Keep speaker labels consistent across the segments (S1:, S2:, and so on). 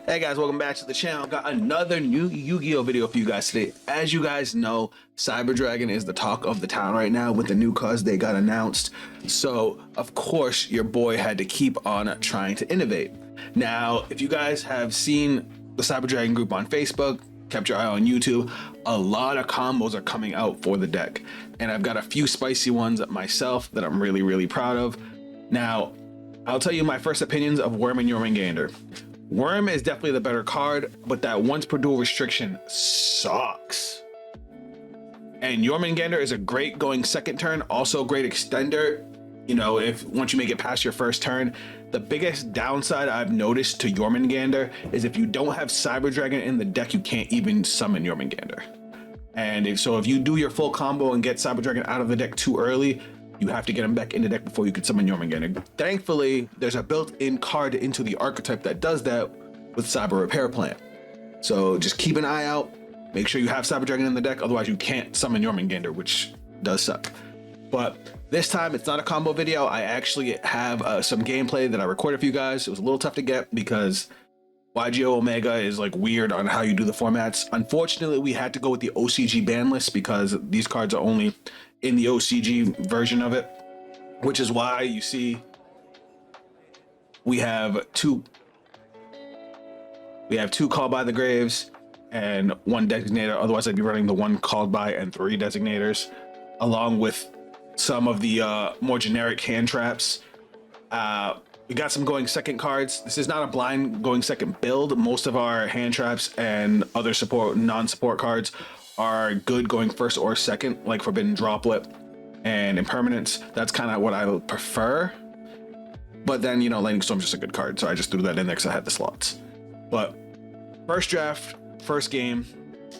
S1: Hey guys, welcome back to the channel. Got another new Yu-Gi-Oh video for you guys today. As you guys know, Cyber Dragon is the talk of the town right now with the new cards they got announced. So of course your boy had to keep on trying to innovate. Now, if you guys have seen the Cyber Dragon group on Facebook, kept your eye on YouTube, a lot of combos are coming out for the deck. And I've got a few spicy ones myself that I'm really proud of. Now, I'll tell you my first opinions of Worm and Jormungandr. Worm is definitely the better card, but that once per duel restriction sucks. And Jormungandr is a great going second turn, also a great extender. You know, if once you make it past your first turn. The biggest downside I've noticed to Jormungandr is if you don't have Cyber Dragon in the deck, you can't even summon Jormungandr. And if you do your full combo and get Cyber Dragon out of the deck too early, you have to get him back in the deck before you can summon Jormungandr. Thankfully, there's a built-in card into the archetype that does that with Cyber Repair Plan. So just keep an eye out. Make sure you have Cyber Dragon in the deck, otherwise you can't summon Jormungandr, which does suck. But this time, it's not a combo video. I actually have some gameplay that I recorded for you guys. It was a little tough to get because YGO Omega is like weird on how you do the formats. Unfortunately, we had to go with the OCG ban list because these cards are only in the OCG version of it, which is why you see we have two Called by the Graves and one designator. Otherwise I'd be running the one Called by and 3 designators, along with some of the more generic hand traps. We got some going second cards. This is not a blind going second build. Most of our hand traps and other non-support cards are good going first or second, like Forbidden Droplet and Impermanence. That's kind of what I would prefer. But then, you know, Lightning Storm's just a good card, so I just threw that in there because I had the slots. But first draft, first game,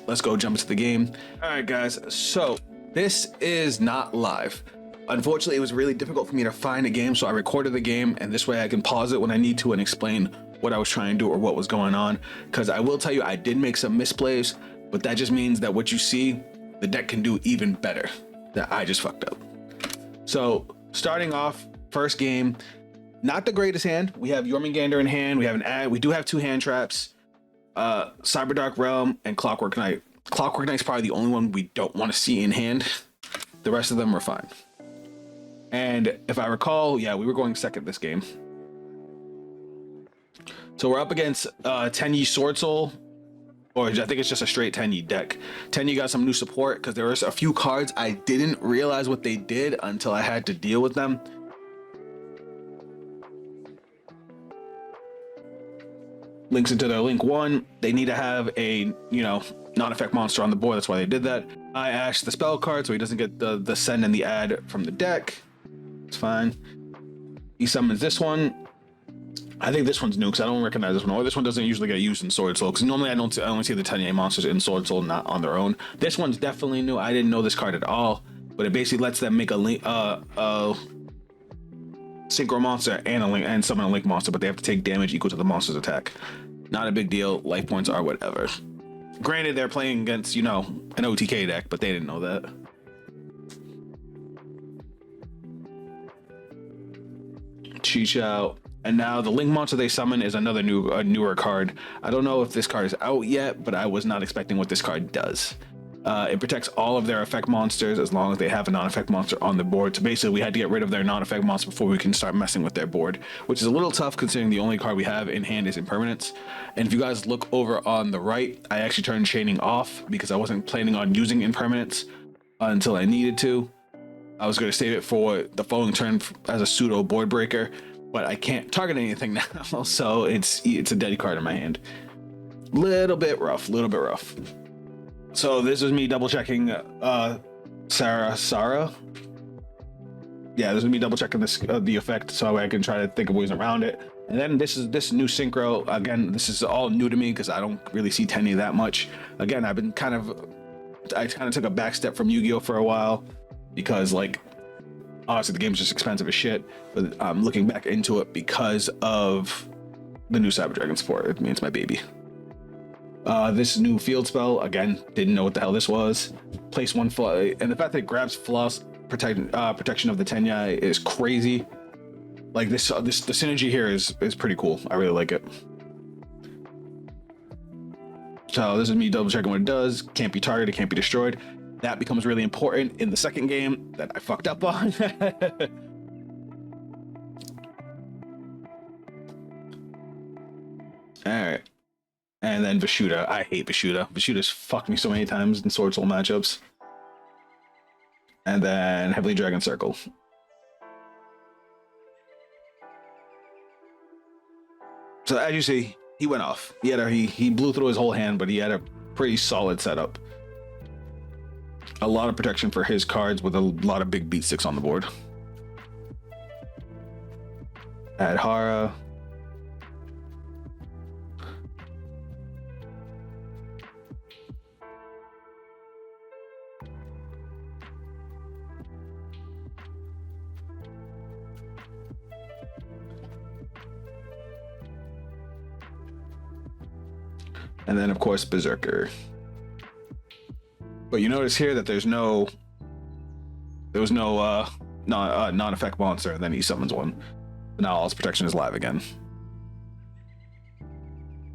S1: let's go jump into the game. All right, guys, so this is not live. Unfortunately, it was really difficult for me to find a game, so I recorded the game, and this way I can pause it when I need to and explain what I was trying to do or what was going on. Because I will tell you, I did make some misplays, but that just means that what you see, the deck can do even better. That I just fucked up. So starting off, first game, not the greatest hand. We have Jormungandr in hand. We have an ad. We do have 2 hand traps, Cyber Dark Realm and Clockwork Knight. Clockwork Knight's probably the only one we don't want to see in hand. The rest of them are fine. And if I recall, yeah, we were going second this game. So we're up against Tenyi Sword Soul, or I think it's just a straight Tenyi deck. Tenyi got some new support because there was a few cards I didn't realize what they did until I had to deal with them. Links into their link 1. They need to have a, you know, non-effect monster on the board. That's why they did that. I ashed the spell card so he doesn't get the send and the add from the deck. It's fine. He summons this one. I think this one's new because I don't recognize this one. Or this one doesn't usually get used in Sword Soul because normally I only see the Tenyi monsters in Sword Soul, not on their own. This one's definitely new. I didn't know this card at all, but it basically lets them make a synchro monster and a link and summon a link monster, but they have to take damage equal to the monster's attack. Not a big deal. Life points are whatever. Granted, they're playing against, you know, an OTK deck, but they didn't know that. Chichao. And now the link monster they summon is another newer card. I don't know if this card is out yet, but I was not expecting what this card does. It protects all of their effect monsters as long as they have a non-effect monster on the board. So basically we had to get rid of their non-effect monster before we can start messing with their board, which is a little tough considering the only card we have in hand is Impermanence. And if you guys look over on the right, I actually turned Chaining off because I wasn't planning on using Impermanence until I needed to. I was going to save it for the following turn as a pseudo board breaker, but I can't target anything now, so it's a dead card in my hand. Little bit rough. So this was me double checking Sarah. Yeah, this is me double checking this the effect so I can try to think of ways around it. And then this new synchro. Again, this is all new to me because I don't really see Tenyi that much. Again, I kind of took a back step from Yu-Gi-Oh for a while because, like, honestly the game's just expensive as shit. But I'm looking back into it because of the new Cyber Dragon support. I mean, it's my baby. This new field spell, again, didn't know what the hell this was. Place 1 flaw, and the fact that it grabs flaws protection of the Tenyi is crazy. Like the synergy here is pretty cool. I really like it. So this is me double checking what it does. Can't be targeted, can't be destroyed. That becomes really important in the second game that I fucked up on. All right. And then Vishuda. I hate Vishuda. Vishuda's fucked me so many times in Sword Soul matchups. And then Heavenly Dragon Circle. So as you see, he went off. He blew through his whole hand, but he had a pretty solid setup. A lot of protection for his cards with a lot of big beat sticks on the board. Add Hara. And then of course Berserker. But you notice here that there was no non-effect monster, and then he summons one. Now all his protection is live again.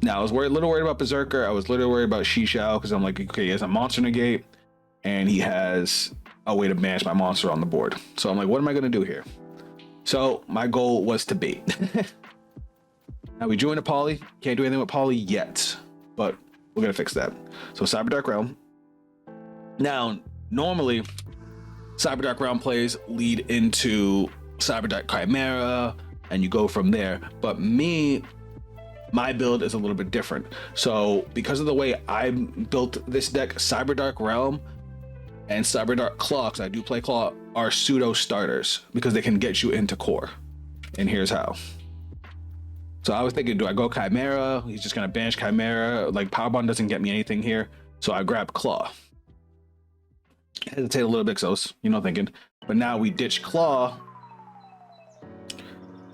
S1: Now I was a little worried about Berserker. I was a little worried about Shishao because I'm like, okay, he has a monster negate and he has a way to banish my monster on the board. So I'm like, what am I gonna do here? So my goal was to bait. Now we drew into Poly. Can't do anything with Poly yet, but we're gonna fix that. So Cyberdark Realm. Now, normally, Cyberdark Realm plays lead into Cyberdark Chimera, and you go from there. But my build is a little bit different. So, because of the way I built this deck, Cyberdark Realm and Cyberdark Claw, because I do play Claw, are pseudo starters because they can get you into core. And here's how. So I was thinking, do I go Chimera? He's just gonna banish Chimera. Like Power Bond doesn't get me anything here. So I grab Claw. Hesitate a little bit because I was, thinking. But now we ditch Claw.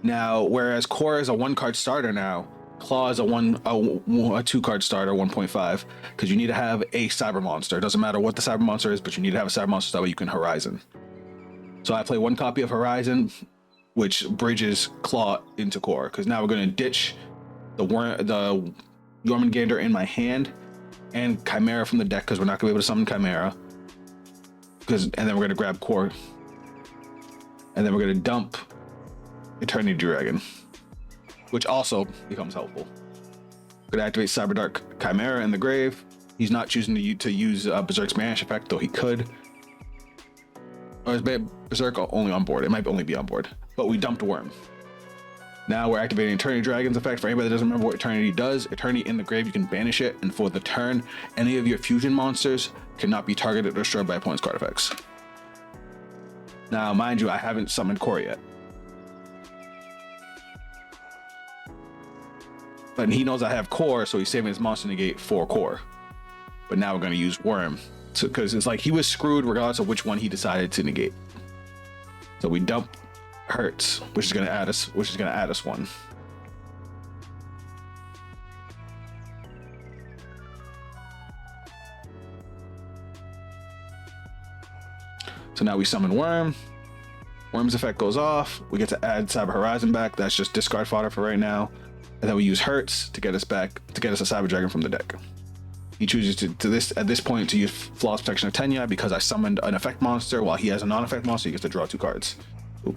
S1: Now, whereas Core is a 1-card starter now, Claw is a 2-card starter, 1.5, because you need to have a Cyber Monster. It doesn't matter what the Cyber Monster is, but you need to have a Cyber Monster so that way you can Horizon. So I play 1 copy of Horizon, which bridges Claw into Core, because now we're going to ditch the Jormungandr in my hand and Chimera from the deck, because we're not going to be able to summon Chimera. And then we're going to grab Core. And then we're going to dump Eternity Dragon, which also becomes helpful. We're going to activate Cyberdark Chimera in the grave. He's not choosing to use Berserk's Banish effect, though he could. Or is Berserk only on board? It might only be on board. But we dumped Worm. Now we're activating Eternity Dragon's effect. For anybody that doesn't remember what Eternity does, Eternity in the grave, you can banish it, and for the turn, any of your fusion monsters cannot be targeted or destroyed by opponent's card effects. Now, mind you, I haven't summoned Core yet. But he knows I have Core, so he's saving his monster negate for Core. But now we're going to use Worm. Because it's like he was screwed regardless of which one he decided to negate. So we dump Hurts, which is going to add us 1. So now we summon Worm. Worm's effect goes off. We get to add Cyber Horizon back. That's just discard fodder for right now. And then we use Hurts to get us a Cyber Dragon from the deck. He chooses at this point to use Flawless Protection of Tenya because I summoned an effect monster while he has a non-effect monster. He gets to draw 2 cards. Ooh.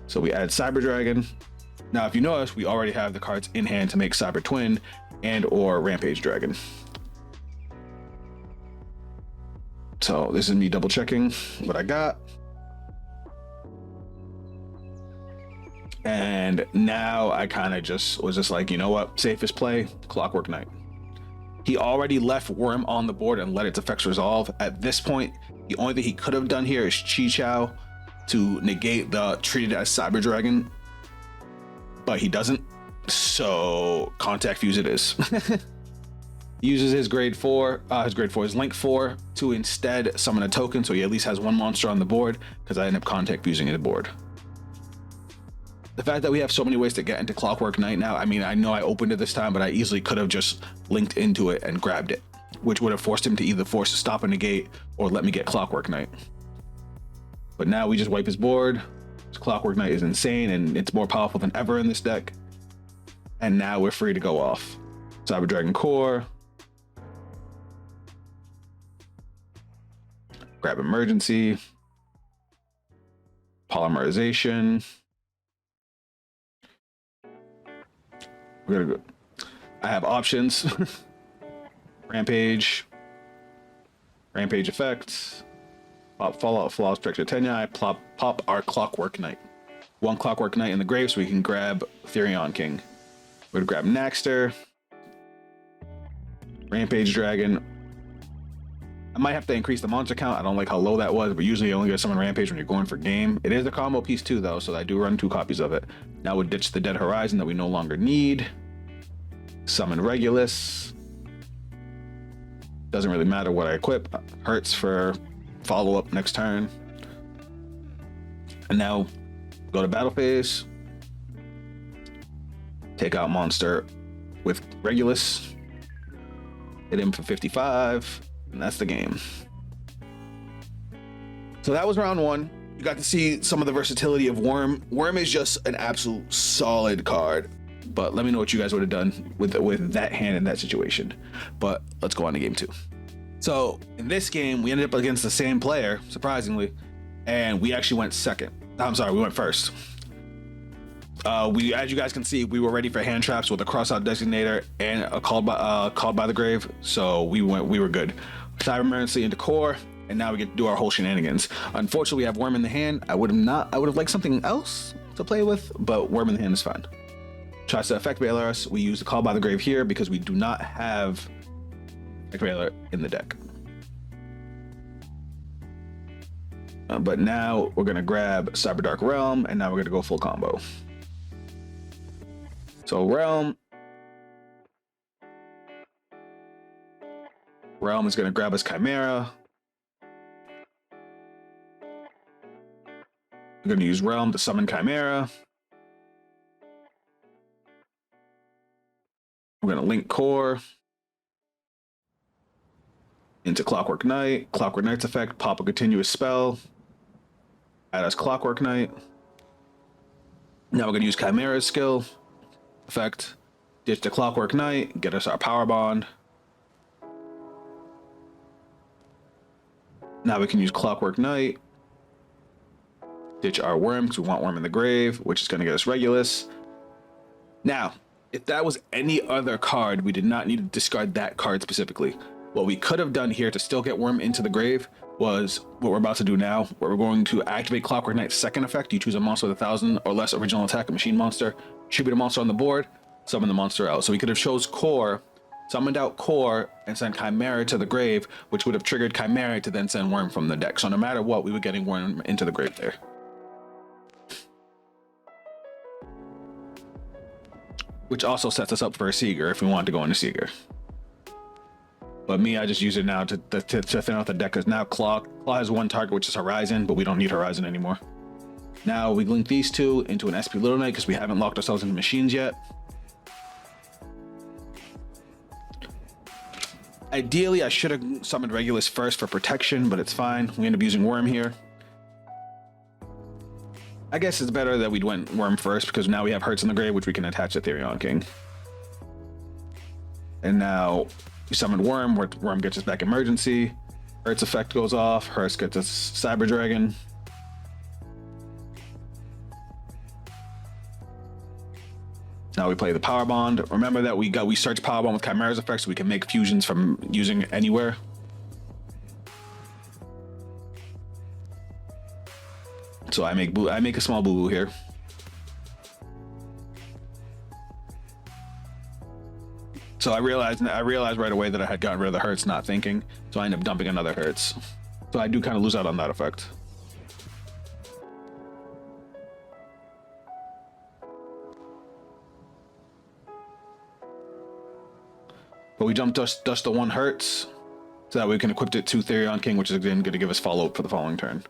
S1: So we add Cyber Dragon. Now, if you notice, we already have the cards in hand to make Cyber Twin and or Rampage Dragon. So this is me double checking what I got. And now I kind of was just like, you know what? Safest play, Clockwork Knight. He already left Worm on the board and let its effects resolve. At this point, the only thing he could have done here is Chichao to negate the treated as Cyber Dragon, but he doesn't. So Contact Fuse it is. He uses his his Link 4 to instead summon a token, so he at least has 1 monster on the board because I end up Contact Fusing the board. The fact that we have so many ways to get into Clockwork Knight now, I mean, I know I opened it this time, but I easily could have just linked into it and grabbed it, which would have forced him to either force to stop a negate or let me get Clockwork Knight. But now we just wipe his board. This Clockwork Knight is insane, and it's more powerful than ever in this deck. And now we're free to go off. Cyber Dragon Core, grab emergency, polymerization. We're gonna go. I have options. Rampage effects, pop Fallout Flaws Director Tenai, pop our Clockwork Knight. One Clockwork Knight in the grave so we can grab Therion King. We're gonna grab Naxter, Rampage Dragon. I might have to increase the monster count. I don't like how low that was, but usually you only get summon Rampage when you're going for game. It is a combo piece too though, so I do run 2 copies of it. Now we'll ditch the Dead Horizon that we no longer need. Summon Regulus. Doesn't really matter what I equip. Hurts for follow-up next turn. And now go to battle phase. Take out monster with Regulus. Hit him for 55. And that's the game. So that was round 1. You got to see some of the versatility of Worm. Worm is just an absolute solid card. But let me know what you guys would have done with that hand in that situation. But let's go on to game 2. So in this game, we ended up against the same player, surprisingly, and we actually went second. I'm sorry, we went first. As you guys can see, we were ready for hand traps with a crossout designator and a called by the grave. So we were good. Cyber Emergency into core, and now we get to do our whole shenanigans. Unfortunately, we have Worm in the hand. I would have liked something else to play with, but Worm in the hand is fine. Tries to Effect Veiler us. We use the Call by the Grave here because we do not have Effect Veiler in the deck. But now we're gonna grab Cyberdark Realm, and now we're gonna go full combo. So Realm is gonna grab us Chimera. We're gonna use Realm to summon Chimera. We're gonna link core into Clockwork Knight. Clockwork Knight's effect, pop a continuous spell. Add us Clockwork Knight. Now we're gonna use Chimera's skill effect, ditch the Clockwork Knight, get us our Power Bond. Now we can use Clockwork Knight, ditch our Worm because we want Worm in the grave, which is gonna get us Regulus. Now, if that was any other card, we did not need to discard that card specifically. What we could have done here to still get Worm into the grave was what we're about to do now, where we're going to activate Clockwork Knight's second effect. You choose a monster with 1,000 or less original attack, a machine monster, tribute a monster on the board, summon the monster out. So we could have chose core, summoned out core, and sent Chimera to the grave, which would have triggered Chimera to then send Worm from the deck. So no matter what, we were getting Worm into the grave there. Which also sets us up for a Seeger if we want to go into Seeger. But me, I just use it now to thin out the deck, because now Claw has one target, which is Horizon, but we don't need Horizon anymore. Now we link these two into an SP Little Knight because we haven't locked ourselves into machines yet. Ideally, I should have summoned Regulus first for protection, but it's fine. We end up using Worm here. I guess it's better that we went Worm first because now we have Hurts in the grave, which we can attach to Therion King. And now we summon Worm, where Worm gets us back emergency. Hurts effect goes off. Hurts gets us Cyber Dragon. Now we play the Power Bond. Remember that we search Power Bond with Chimera's effect, so we can make fusions from using anywhere. So I make a small boo-boo here. So I realized right away that I had gotten rid of the Hurts, not thinking. So I end up dumping another Hurts. So I do kind of lose out on that effect. But we jump dust the one Hurts so that we can equip it to Therion King, which is again going to give us follow-up for the following turn.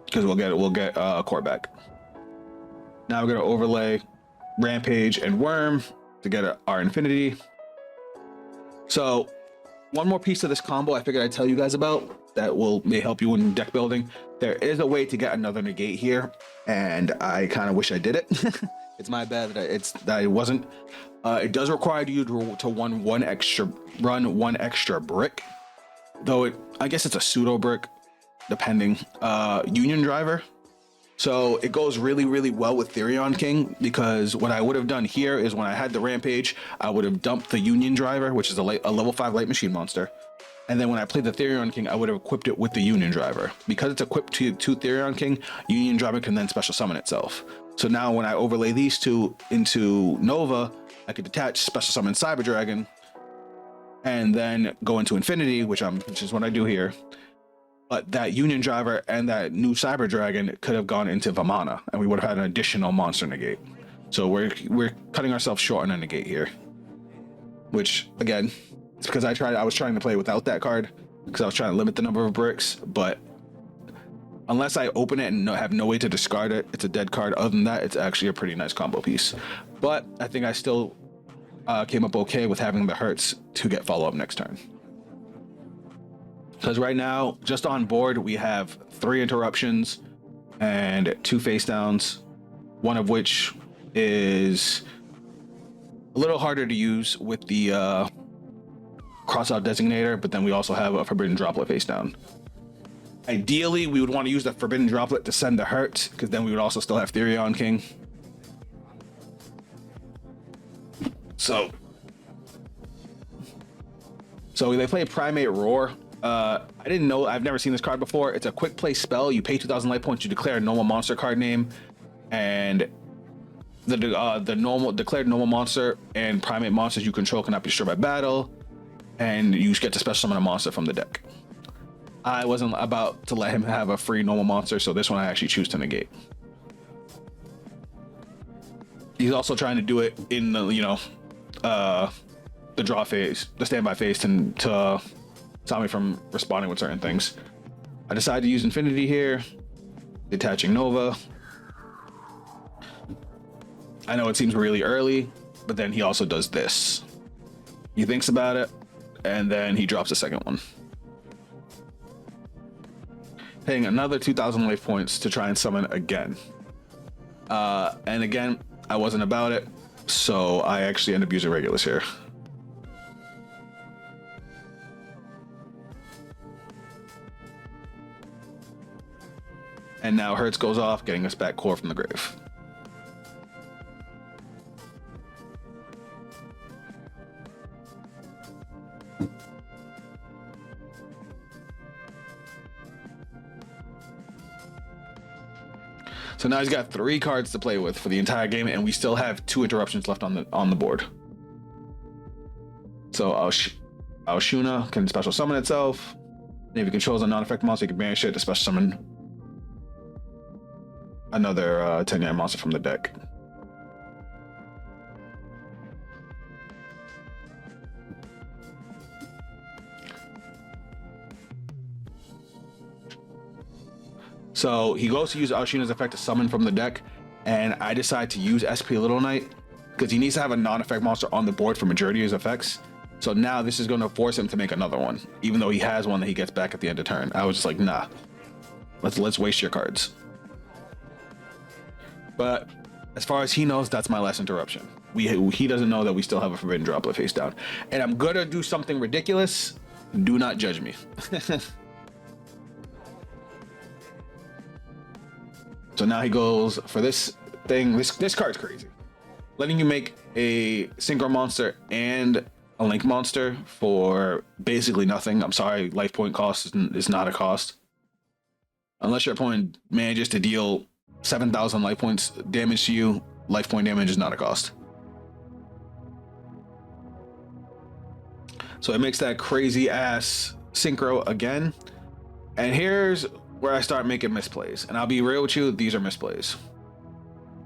S1: Because we'll get a core back. Now we're going to overlay Rampage and Worm to get our Infinity. So one more piece of this combo I figured I'd tell you guys about that may help you in deck building. There is a way to get another negate here, and I kind of wish I did it. It's my bad that it wasn't. It does require you to run one extra brick. though I guess it's a pseudo brick, depending. Union Driver. So it goes really, really well with Therion King, because what I would have done here is when I had the Rampage, I would have dumped the Union Driver, which is a level 5 light machine monster. And then when I played the Therion King, I would have equipped it with the Union Driver. Because it's equipped to Therion King, Union Driver can then special summon itself. So now when I overlay these two into Nova, I could detach special summon Cyber Dragon and then go into Infinity, which is what I do here. But that Union Driver and that new Cyber Dragon could have gone into Vamana, and we would have had an additional monster negate. So we're cutting ourselves short on a negate here. Which again, it's because I was trying to play without that card because I was trying to limit the number of bricks. But unless I open it and have no way to discard it, it's a dead card. Other than that, it's actually a pretty nice combo piece. But I think I still came up okay with having the Hertz to get follow up next turn. Because right now, just on board, we have 3 interruptions and 2 face downs, one of which is a little harder to use with the crossout designator, but then we also have a Forbidden Droplet face down. Ideally, we would want to use the Forbidden Droplet to send the Hurt, because then we would also still have Therion King. So they play Primate Roar. I didn't know, I've never seen this card before. It's a quick play spell. You pay 2,000 life points, you declare a normal monster card name, and the normal declared normal monster and primate monsters you control cannot be destroyed by battle, and you get to special summon a monster from the deck. I wasn't about to let him have a free normal monster, so this one I actually choose to negate. He's also trying to do it in the the draw phase, the standby phase, to stop me from responding with certain things. I decided to use Infinity here, detaching Nova. I know it seems really early, but then he also does this. He thinks about it, and then he drops the second one. Paying another 2,000 life points to try and summon again. And again, I wasn't about it, so I actually end up using Regulus here. And now Hertz goes off, getting us back Core from the grave. So now he's got 3 cards to play with for the entire game, and we still have 2 interruptions left on the board. So Alshuna can special summon itself. And if he controls a non-effect monster, he can banish it to special summon another 10-9 monster from the deck. So he goes to use Alshuna's effect to summon from the deck, and I decide to use SP Little Knight because he needs to have a non-effect monster on the board for majority of his effects. So now this is going to force him to make another one, even though he has one that he gets back at the end of turn. I was just like, nah, let's waste your cards. But as far as he knows, that's my last interruption. He doesn't know that we still have a Forbidden Droplet face down, and I'm gonna do something ridiculous. Do not judge me. So now he goes for this thing. This card's crazy. Letting you make a Synchro monster and a Link monster for basically nothing. I'm sorry, life point cost is not a cost. Unless your opponent manages to deal 7,000 life points damage to you, life point damage is not a cost. So it makes that crazy ass Synchro again. And here's where I start making misplays. And I'll be real with you, these are misplays.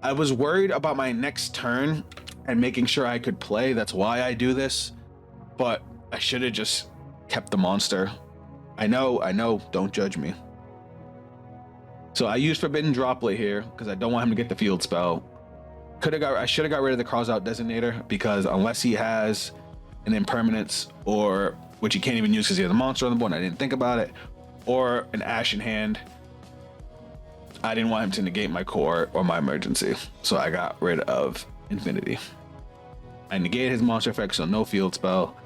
S1: I was worried about my next turn and making sure I could play. That's why I do this. But I should have just kept the monster. I know, don't judge me. So I used Forbidden Droplet here because I don't want him to get the field spell. I should have got rid of the Crossout Designator, because unless he has an Impermanence, or which he can't even use because he has a monster on the board, and I didn't think about it, or an Ash in hand, I didn't want him to negate my core or my emergency. So I got rid of Infinity. I negated his monster effect, so no field spell.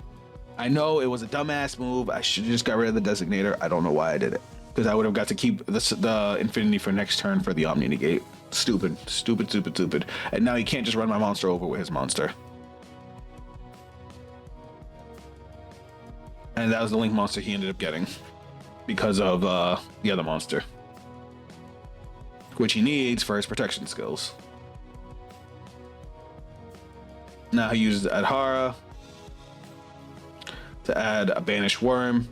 S1: I know it was a dumbass move. I should just got rid of the designator. I don't know why I did it. Because I would have got to keep the infinity for next turn for the Omni Negate. Stupid, stupid, stupid, stupid. And now he can't just run my monster over with his monster. And that was the Link monster he ended up getting because of the other monster, which he needs for his protection skills. Now he uses Adhara to add a Banished Worm,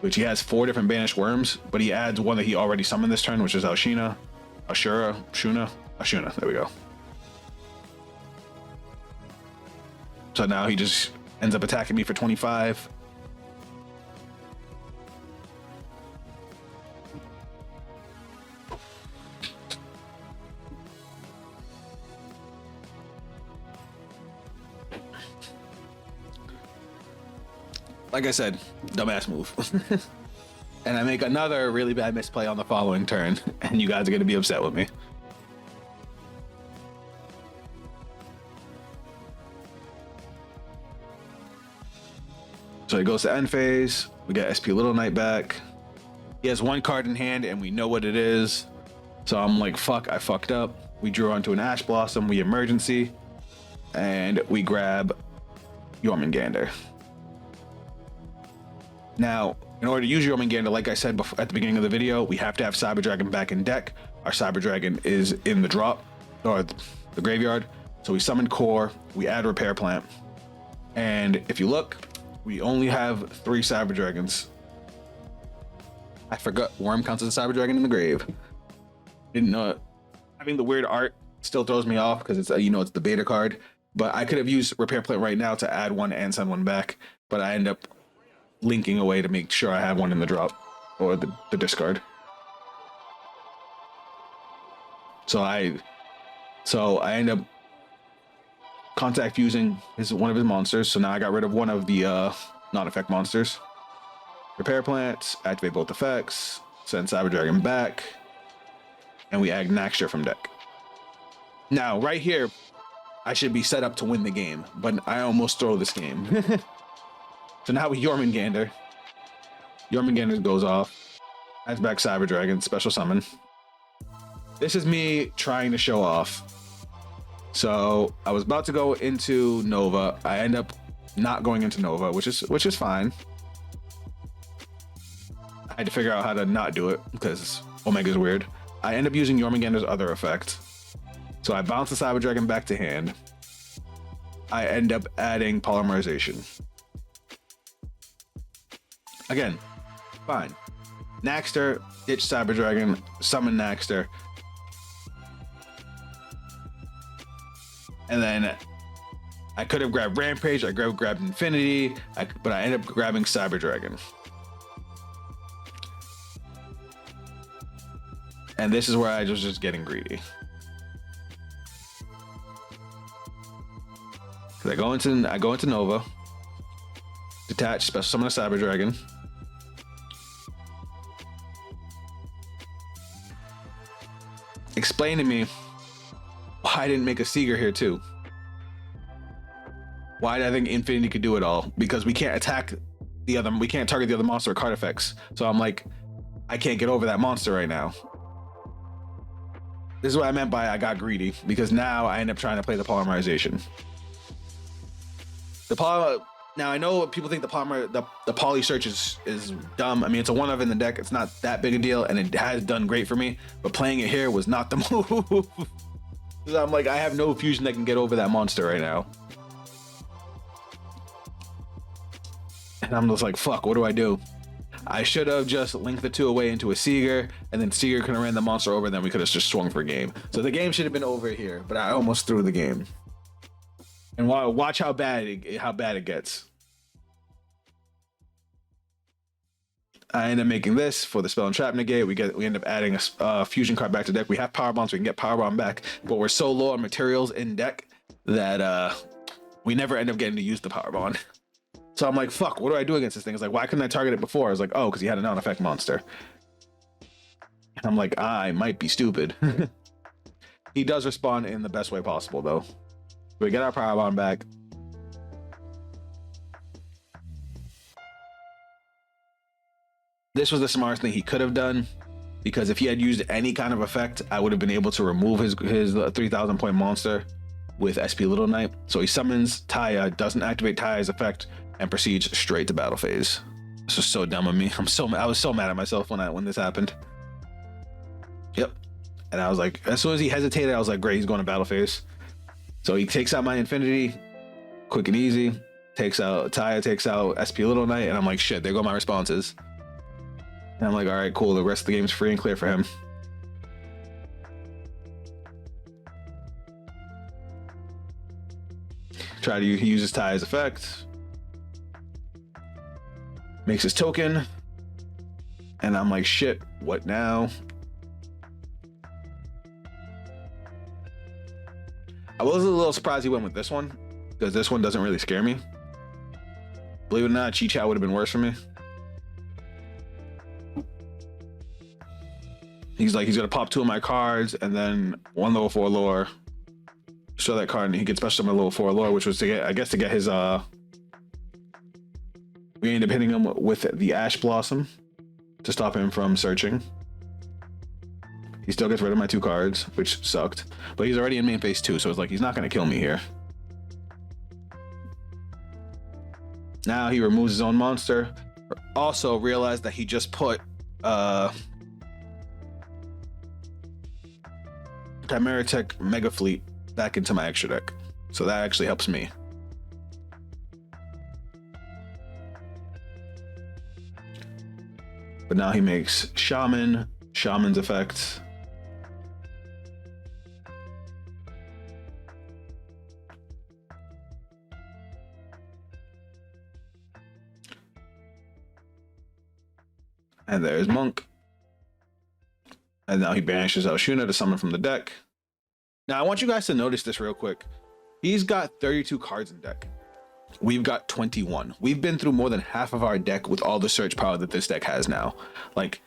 S1: which he has 4 different Banished Worms, but he adds one that he already summoned this turn, which is Ashuna. There we go. So now he just ends up attacking me for 25. Like I said, dumbass move. And I make another really bad misplay on the following turn, and you guys are going to be upset with me. So he goes to end phase. We get SP Little Knight back. He has 1 card in hand, and we know what it is. So I'm like, fuck, I fucked up. We drew onto an Ash Blossom. We emergency. And we grab Jormungandr. Now, in order to use Jormungandr, like I said before, at the beginning of the video, we have to have Cyber Dragon back in deck. Our Cyber Dragon is in the drop, or the graveyard. So we summon Core, we add Repair Plant. And if you look, we only have 3 Cyber Dragons. I forgot Worm counts as a Cyber Dragon in the grave. Didn't know it. Having the weird art still throws me off because it's it's the beta card. But I could have used Repair Plant right now to add 1 and send 1 back. But I end up linking away to make sure I have 1 in the drop or the discard. So I end up contact fusing one of his monsters. So now I got rid of one of the non-effect monsters. Repair Plant, activate both effects, send Cyber Dragon back, and we add Naxtra from deck. Now right here, I should be set up to win the game, but I almost throw this game. So now with Jormungandr goes off, adds back Cyber Dragon, special summon. This is me trying to show off. So I was about to go into Nova. I end up not going into Nova, which is fine. I had to figure out how to not do it because Omega's weird. I end up using Jormungandr's other effect. So I bounce the Cyber Dragon back to hand. I end up adding Polymerization. Again, fine. Naxtra, ditch Cyber Dragon, summon Naxtra. And then I could have grabbed Rampage, I grabbed Infinity, but I ended up grabbing Cyber Dragon. And this is where I was just getting greedy. Because I go into Nova, detach, special summon a Cyber Dragon. Explain to me why I didn't make a Seeger here too. Why did I think Infinity could do it all? Because we can't target the other monster with card effects. So I'm like, I can't get over that monster right now. This is what I meant by I got greedy, because now I end up trying to play the Polymerization. Now I know people think the poly search is dumb. I mean, it's a 1-of in the deck. It's not that big a deal, and it has done great for me. But playing it here was not the move. I'm like, I have no fusion that can get over that monster right now. And I'm just like, fuck, what do I do? I should have just linked the 2 away into a Seeger, and then Seeger could have ran the monster over, and then we could have just swung for game. So the game should have been over here, but I almost threw the game. And watch how bad it gets. I end up making this for the Spell and Trap Negate. We end up adding a fusion card back to deck. We have Power Bomb, so we can get Power Bomb back, but we're so low on materials in deck that we never end up getting to use the Power Bomb. So I'm like, fuck, what do I do against this thing? It's like, why couldn't I target it before? I was like, oh, because he had a non-effect monster. And I'm like, I might be stupid. He does respond in the best way possible, though. We get our Power Bomb back. This was the smartest thing he could have done, because if he had used any kind of effect, I would have been able to remove his 3,000 point monster with SP Little Knight. So he summons Taya, doesn't activate Taya's effect, and proceeds straight to battle phase. This was so dumb of me. I was so mad at myself when this happened. Yep. And I was like, as soon as he hesitated, I was like, great, he's going to battle phase. So he takes out my Infinity, quick and easy. Taya takes out SP Little Knight, and I'm like, shit, there go my responses. And I'm like, all right, cool. The rest of the game's free and clear for him. He uses Taya's effect, makes his token, and I'm like, shit, what now? I was a little surprised he went with this one, because this one doesn't really scare me. Believe it or not, Chi-Cha would have been worse for me. He's gonna pop 2 of my cards and then 1 level 4 lore. Show that card and he gets special summon level 4 lore, which was to get his we ended up hitting him with the Ash Blossom to stop him from searching. He still gets rid of my 2 cards, which sucked. But he's already in main phase 2, so it's like he's not gonna kill me here. Now he removes his own monster. Also realized that he just put Chimera Tech Mega Fleet back into my extra deck. So that actually helps me. But now he makes Shaman's effect. And there's Monk. And now he banishes Elshuna to summon from the deck. Now I want you guys to notice this real quick. He's got 32 cards in deck. We've got 21. We've been through more than half of our deck with all the search power that this deck has now. Like,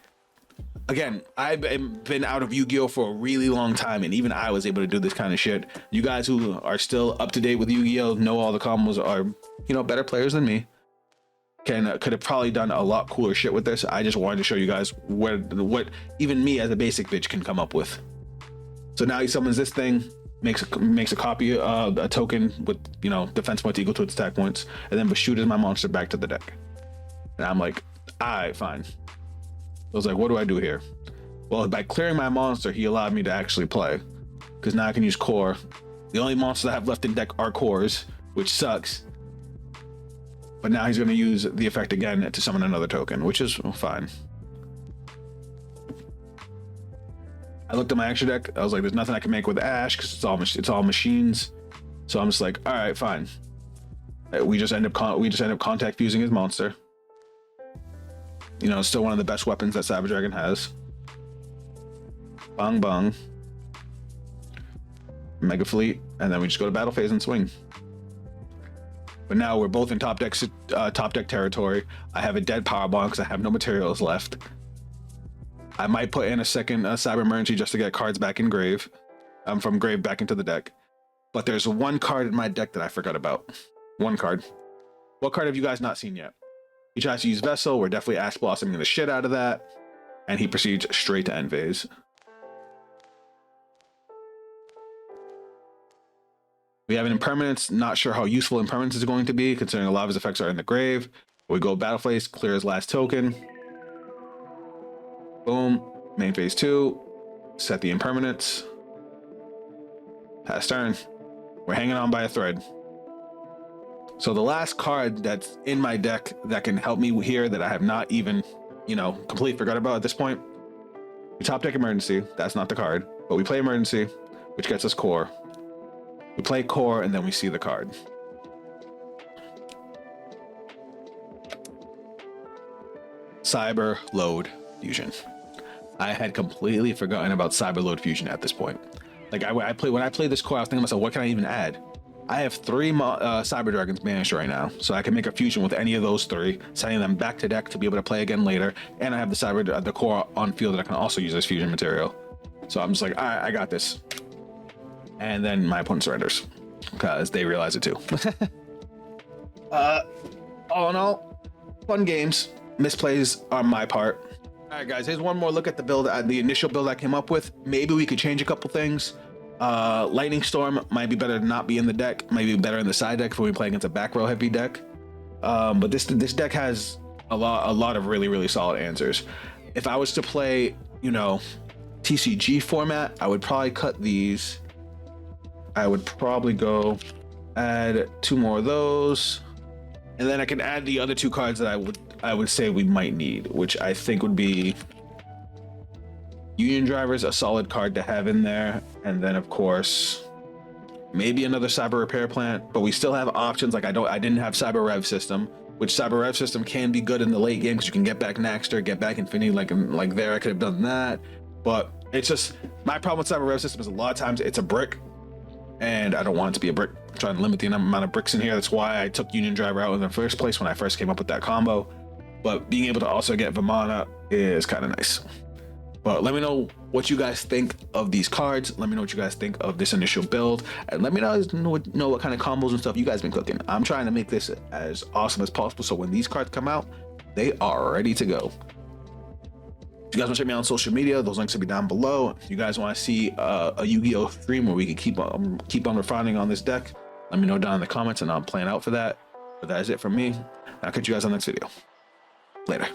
S1: again, I've been out of Yu-Gi-Oh for a really long time, and even I was able to do this kind of shit. You guys who are still up to date with Yu-Gi-Oh know all the combos, are, you know, better players than me. Could have probably done a lot cooler shit with this. I just wanted to show you guys what even me as a basic bitch can come up with. So now he summons this thing, makes a copy, a token with, you know, defense points equal to its attack points, and then shooters my monster back to the deck. And I'm like, alright, fine. I was like, what do I do here? Well, by clearing my monster, he allowed me to actually play, because now I can use core. The only monsters I have left in deck are cores, which sucks. But now he's going to use the effect again to summon another token, which is fine. I looked at my extra deck. I was like, there's nothing I can make with Ash because it's all machines. So I'm just like, all right, fine. We just end up contact fusing his monster. You know, still one of the best weapons that Cyber Dragon has. Bang bang. Mega Fleet, and then we just go to battle phase and swing. But now we're both in top deck territory. I have a dead power bomb because I have no materials left. I might put in a second Cyber Emergency just to get cards back in grave, from grave back into the deck. But there's one card in my deck that I forgot about. One card. What card have you guys not seen yet? He tries to use Vessel. We're definitely Ash Blossoming the shit out of that, and he proceeds straight to end phase. We have an Impermanence. Not sure how useful Impermanence is going to be, considering a lot of his effects are in the grave. We go battle phase, clear his last token. Boom. Main phase 2. Set the Impermanence. Pass turn. We're hanging on by a thread. So the last card that's in my deck that can help me here that I have not even, you know, completely forgot about at this point. We top deck Emergency. That's not the card. But we play Emergency, which gets us core. We play core and then we see the card. Cyber Load Fusion. I had completely forgotten about Cyber Load Fusion at this point. Like when I play this core, I was thinking to myself, what can I even add? I have 3 Cyber Dragons banished right now, so I can make a fusion with any of those 3, sending them back to deck to be able to play again later. And I have the core on field that I can also use as fusion material. So I'm just like, all right, I got this. And then my opponent surrenders because they realize it too. All in all, fun games. misplays on my part. All right, guys, here's one more look at the build, the initial build I came up with. Maybe we could change a couple things. Lightning Storm might be better to not be in the deck, might be better in the side deck if we play against a back row heavy deck. But this deck has a lot of really solid answers. If I was to play, you know, TCG format, I would probably cut these. I would probably go add 2 more of those, and then I can add the other 2 cards that I would say we might need, which I think would be Union Driver's a solid card to have in there, and then of course maybe another Cyber Repair Plant. But we still have options. Like I didn't have Cyber Rev System, which Cyber Rev System can be good in the late game because you can get back Naxter, get back Infinity. Like there I could have done that, but it's just my problem with Cyber Rev System is a lot of times it's a brick, and I don't want it to be a brick. I'm trying to limit the amount of bricks in here. That's why I took Union Driver out in the first place when I first came up with that combo. But being able to also get Vamana is kind of nice. But let me know what you guys think of these cards. Let me know what you guys think of this initial build, and let me know what kind of combos and stuff you guys been cooking. I'm trying to make this as awesome as possible, so when these cards come out, they are ready to go. If you guys want to check me out on social media, those links will be down below. If you guys want to see a Yu-Gi-Oh stream where we can keep on refining on this deck, let me know down in the comments, and I'll plan out for that. But that is it from me. I'll catch you guys on the next video. Later.